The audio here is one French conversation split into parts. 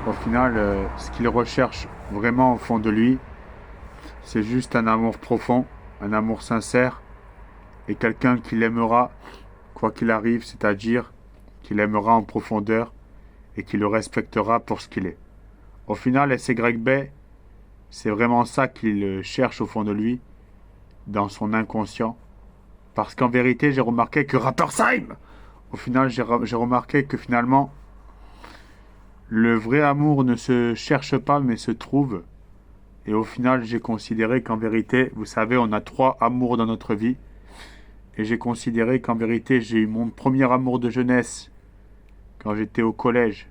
Au final, ce qu'il recherche vraiment au fond de lui, c'est juste un amour profond, un amour sincère, et quelqu'un qui l'aimera quoi qu'il arrive, c'est-à-dire qui l'aimera en profondeur et qui le respectera pour ce qu'il est. Au final, SY, c'est vraiment ça qu'il cherche au fond de lui, dans son inconscient. Parce qu'en vérité, j'ai remarqué que Rappersheim, au final, j'ai remarqué que finalement, le vrai amour ne se cherche pas, mais se trouve. Et au final, j'ai considéré qu'en vérité, vous savez, on a 3 amours dans notre vie. Et j'ai considéré qu'en vérité, j'ai eu mon premier amour de jeunesse quand j'étais au collège.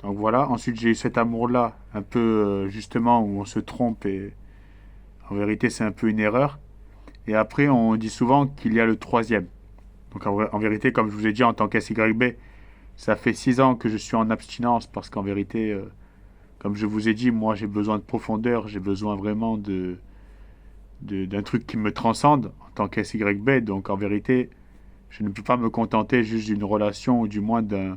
Donc voilà, ensuite j'ai eu cet amour-là, un peu justement où on se trompe et en vérité c'est un peu une erreur. Et après on dit souvent qu'il y a le troisième. Donc en vérité, comme je vous ai dit en tant qu'SYB, ça fait 6 ans que je suis en abstinence parce qu'en vérité, comme je vous ai dit, moi j'ai besoin de profondeur, j'ai besoin vraiment d'un truc qui me transcende en tant qu'SYB. Donc en vérité, je ne peux pas me contenter juste d'une relation ou du moins d'une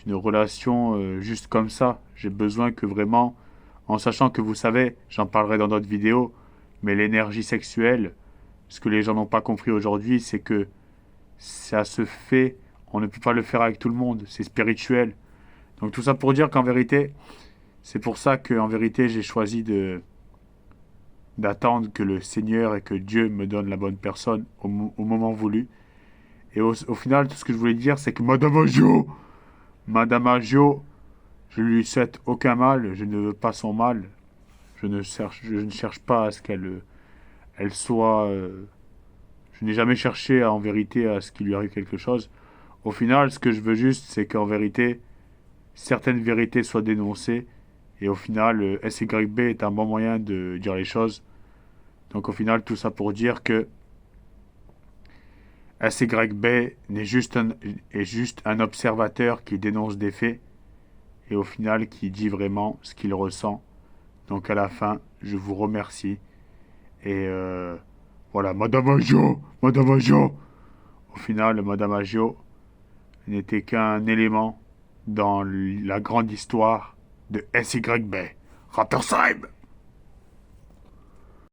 relation juste comme ça. J'ai besoin que vraiment, en sachant que vous savez, j'en parlerai dans d'autres vidéos, mais l'énergie sexuelle, ce que les gens n'ont pas compris aujourd'hui, c'est que ça se fait, on ne peut pas le faire avec tout le monde, c'est spirituel. Donc tout ça pour dire qu'en vérité, c'est pour ça qu'en vérité j'ai choisi d'attendre que le Seigneur et que Dieu me donne la bonne personne au moment voulu. Et au final, tout ce que je voulais dire, c'est que Madame Agio, je lui souhaite aucun mal, je ne veux pas son mal. Je ne cherche pas à ce elle soit. Je n'ai jamais cherché en vérité à ce qu'il lui arrive quelque chose. Au final, ce que je veux juste, c'est qu'en vérité, certaines vérités soient dénoncées. Et au final, SYB est un bon moyen de dire les choses. Donc au final, tout ça pour dire que SYB est juste un observateur qui dénonce des faits et au final qui dit vraiment ce qu'il ressent. Donc à la fin, je vous remercie. Et voilà, Madame Agio. Au final, Madame Agio n'était qu'un élément dans la grande histoire de SYB. Rappersheim!